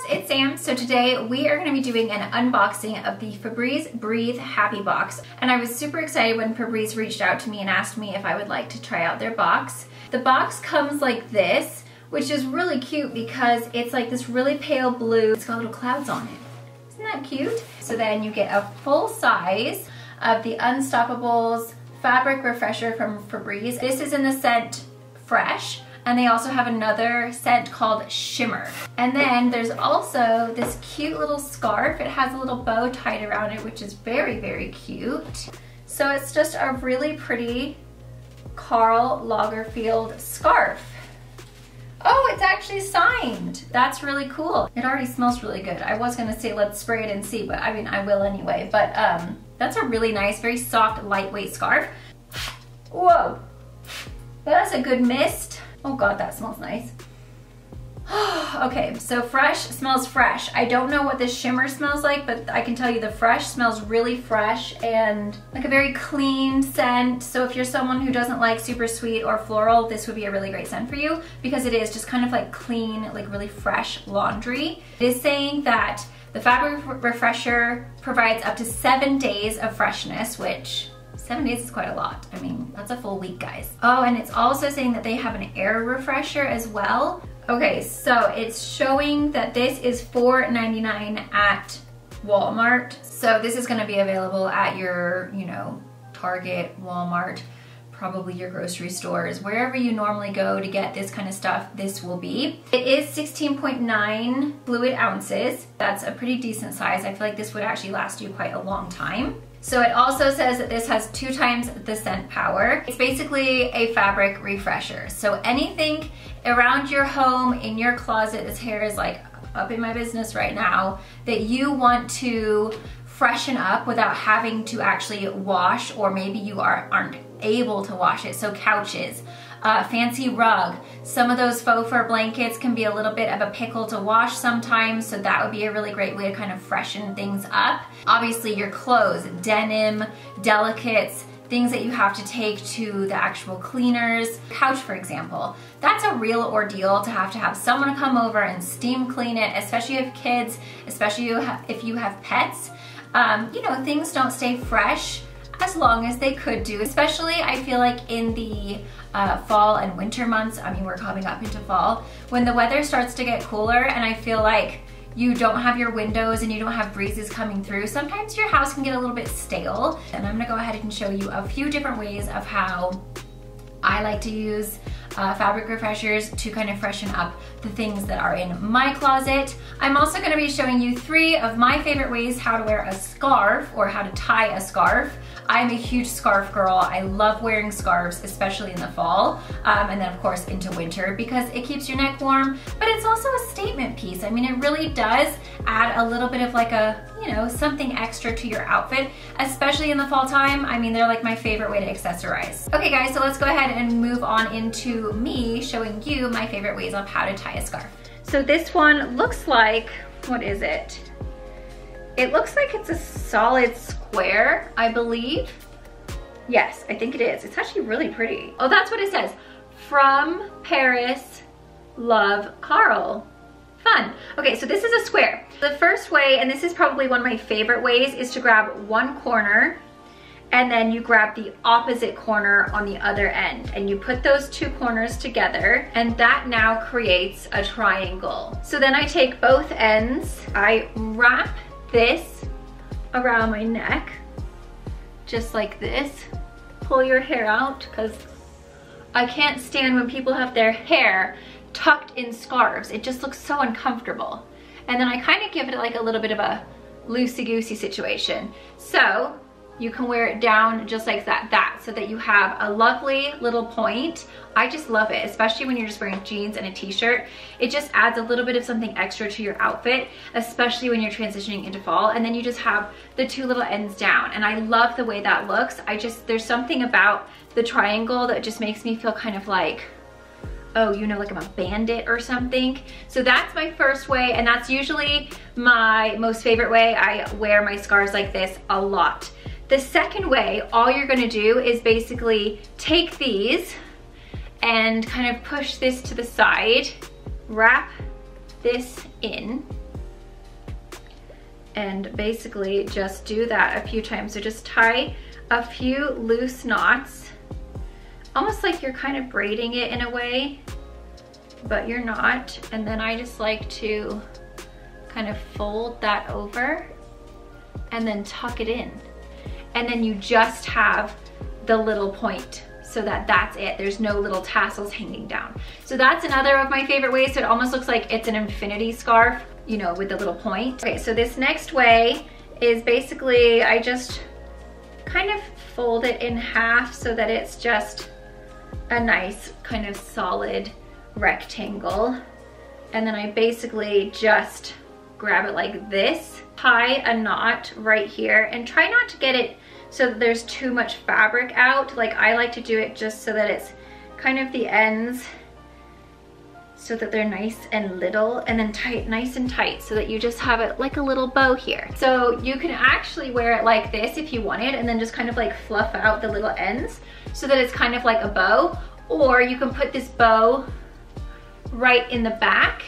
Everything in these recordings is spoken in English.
it's Sam. So today we are going to be doing an unboxing of the Febreze Breathe Happy Box. And I was super excited when Febreze reached out to me and asked me if I would like to try out their box. The box comes like this, which is really cute because it's like this really pale blue. It's got little clouds on it. Isn't that cute? So then you get a full size of the Unstopables Fabric Refresher from Febreze. This is in the scent Fresh. And they also have another scent called Shimmer. And then there's also this cute little scarf. It has a little bow tied around it, which is very, very cute. So it's just a really pretty Karl Lagerfeld scarf. Oh, it's actually signed. That's really cool. It already smells really good. I was gonna say let's spray it and see, but I mean, I will anyway. But that's a really nice, very soft, lightweight scarf. Whoa, that's a good mist. Oh God, that smells nice. Okay, so Fresh smells fresh. I don't know what this Shimmer smells like, but I can tell you the Fresh smells really fresh and like a very clean scent. So if you're someone who doesn't like super sweet or floral, this would be a really great scent for you because it is just kind of like clean, like really fresh laundry. It is saying that the Fabric Refresher provides up to 7 days of freshness, which 7 days is quite a lot. I mean, that's a full week, guys. Oh, and it's also saying that they have an air refresher as well. Okay, so it's showing that this is $4.99 at Walmart. So this is gonna be available at your, you know, Target, Walmart, probably your grocery stores, wherever you normally go to get this kind of stuff, this will be. It is 16.9 fluid ounces. That's a pretty decent size. I feel like this would actually last you quite a long time. So it also says that this has 2 times the scent power. It's basically a fabric refresher. So anything around your home, in your closet, this hair is like up in my business right now, that you want to freshen up without having to actually wash, or maybe you aren't able to wash it. So couches, fancy rug, some of those faux fur blankets can be a little bit of a pickle to wash sometimes, so that would be a really great way to kind of freshen things up. Obviously your clothes, denim, delicates, things that you have to take to the actual cleaners. Couch, for example, that's a real ordeal to have someone come over and steam clean it, especially if you have kids, especially if you have pets. You know, things don't stay fresh as long as they could do, especially I feel like in the fall and winter months. I mean, we're coming up into fall, when the weather starts to get cooler and I feel like you don't have your windows and you don't have breezes coming through, sometimes your house can get a little bit stale. And I'm gonna go ahead and show you a few different ways of how I like to use fabric refreshers to kind of freshen up the things that are in my closet. I'm also going to be showing you 3 of my favorite ways how to wear a scarf, or how to tie a scarf. I'm a huge scarf girl. I love wearing scarves, especially in the fall, and then of course into winter, because it keeps your neck warm, but it's also a statement piece. I mean, it really does add a little bit of like a, you know, something extra to your outfit, especially in the fall time. I mean, they're like my favorite way to accessorize. Okay guys, so let's go ahead and move on into me showing you my favorite ways of how to tie a scarf. So this one looks like, what is it? It looks like it's a solid square, I believe. Yes, I think it is. It's actually really pretty. Oh, that's what it says. From Paris, love, Karl. Fun. Okay, so this is a square. The first way, and this is probably one of my favorite ways, is to grab one corner and then you grab the opposite corner on the other end, and you put those 2 corners together, and that now creates a triangle. So then I take both ends, I wrap this around my neck, just like this. Pull your hair out, because I can't stand when people have their hair tucked in scarves. It just looks so uncomfortable. And then I kind of give it like a little bit of a loosey-goosey situation. So you can wear it down just like that, so that you have a lovely little point. I just love it, especially when you're just wearing jeans and a t-shirt. It just adds a little bit of something extra to your outfit, especially when you're transitioning into fall. And then you just have the 2 little ends down. And I love the way that looks. There's something about the triangle that just makes me feel kind of like, oh, you know, like I'm a bandit or something. So that's my first way, and that's usually my most favorite way. I wear my scarves like this a lot. The second way, all you're gonna do is basically take these and kind of push this to the side, wrap this in, and basically just do that a few times. So just tie a few loose knots, almost like you're kind of braiding it in a way, but you're not. And then I just like to kind of fold that over and then tuck it in. And then you just have the little point, so that's it. There's no little tassels hanging down. So that's another of my favorite ways. So it almost looks like it's an infinity scarf, you know, with the little point. Okay, so this next way is basically, I just kind of fold it in half so that it's just a nice kind of solid rectangle. And then I basically just grab it like this, tie a knot right here, and try not to get it so that there's too much fabric out. Like, I like to do it just so that it's kind of the ends, so that they're nice and little, and then tight, nice and tight, so that you just have it like a little bow here. So you can actually wear it like this if you wanted, and then just kind of like fluff out the little ends so that it's kind of like a bow. Or you can put this bow right in the back,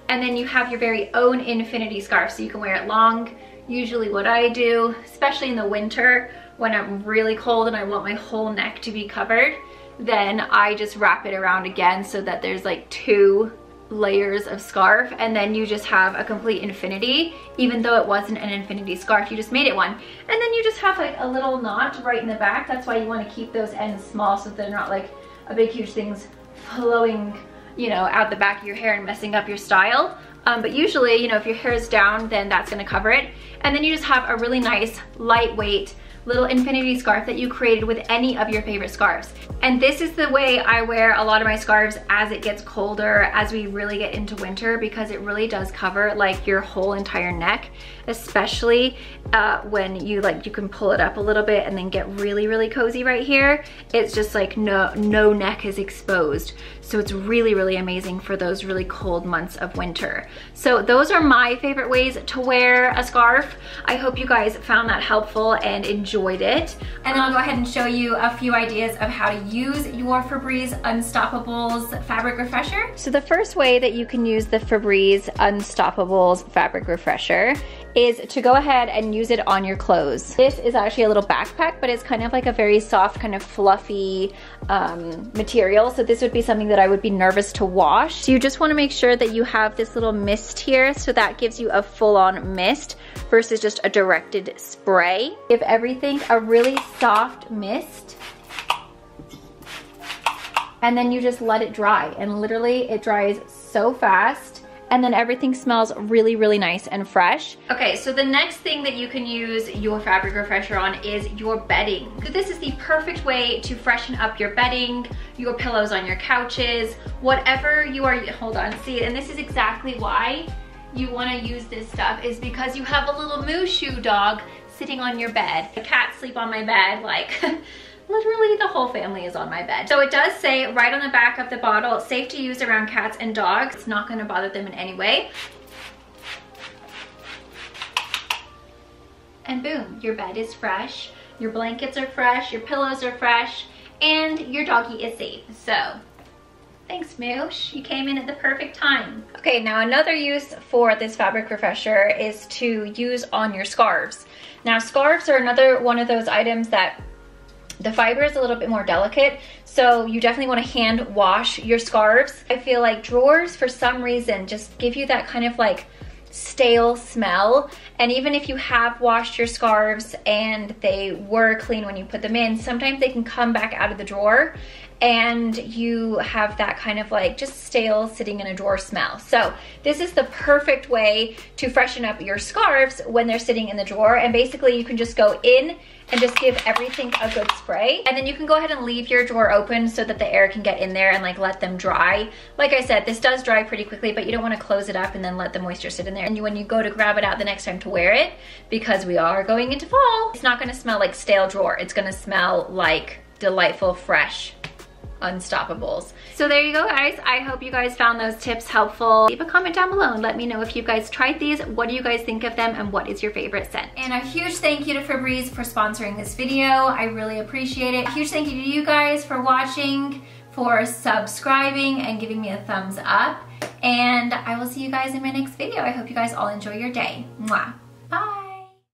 and then you have your very own infinity scarf, so you can wear it long. Usually what I do, especially in the winter when I'm really cold and I want my whole neck to be covered, then I just wrap it around again so that there's like 2 layers of scarf, and then you just have a complete infinity. Even though it wasn't an infinity scarf, you just made it one. And then you just have like a little knot right in the back. That's why you want to keep those ends small, so they're not like a big huge things flowing, you know, out the back of your hair and messing up your style. But usually, you know, if your hair is down, then that's gonna cover it. And then you just have a really nice, lightweight little infinity scarf that you created with any of your favorite scarves. And this is the way I wear a lot of my scarves as it gets colder, as we really get into winter, because it really does cover like your whole entire neck, especially when you can pull it up a little bit and then get really, really cozy right here. It's just like no neck is exposed. So it's really, really amazing for those really cold months of winter. So those are my favorite ways to wear a scarf. I hope you guys found that helpful and enjoyed it. And then I'll go ahead and show you a few ideas of how to use your Febreze Unstopables Fabric Refresher. So the first way that you can use the Febreze Unstopables Fabric Refresher is to go ahead and use it on your clothes. This is actually a little backpack, but it's kind of like a very soft, kind of fluffy material. So this would be something that I would be nervous to wash. So you just want to make sure that you have this little mist here, so that gives you a full-on mist versus just a directed spray. Give everything a really soft mist, and then you just let it dry, and literally it dries so fast. And then everything smells really, really nice and fresh. Okay, so the next thing that you can use your fabric refresher on is your bedding. So this is the perfect way to freshen up your bedding, your pillows on your couches, whatever you are, hold on, see, and this is exactly why you wanna use this stuff, is because you have a little Mushu dog sitting on your bed. The cats sleep on my bed, like, literally the whole family is on my bed. So it does say right on the back of the bottle, safe to use around cats and dogs. It's not gonna bother them in any way. And boom, your bed is fresh, your blankets are fresh, your pillows are fresh, and your doggy is safe. So thanks, Moosh. You came in at the perfect time. Okay, now another use for this fabric refresher is to use on your scarves. Now scarves are another one of those items that the fiber is a little bit more delicate, so you definitely want to hand wash your scarves. I feel like drawers, for some reason, just give you that kind of like stale smell. And even if you have washed your scarves and they were clean when you put them in, sometimes they can come back out of the drawer and you have that kind of like just stale sitting in a drawer smell. So this is the perfect way to freshen up your scarves when they're sitting in the drawer. And basically you can just go in and just give everything a good spray. And then you can go ahead and leave your drawer open so that the air can get in there and like let them dry. Like I said, this does dry pretty quickly, but you don't want to close it up and then let the moisture sit in there. And when you go to grab it out the next time to wear it, because we are going into fall, it's not gonna smell like stale drawer. It's gonna smell like delightful, fresh Unstoppables. So there you go, guys. I hope you guys found those tips helpful. Leave a comment down below and let me know if you guys tried these. What do you guys think of them and what is your favorite scent? And a huge thank you to Febreze for sponsoring this video. I really appreciate it. A huge thank you to you guys for watching, for subscribing and giving me a thumbs up. And I will see you guys in my next video. I hope you guys all enjoy your day. Mwah. Bye.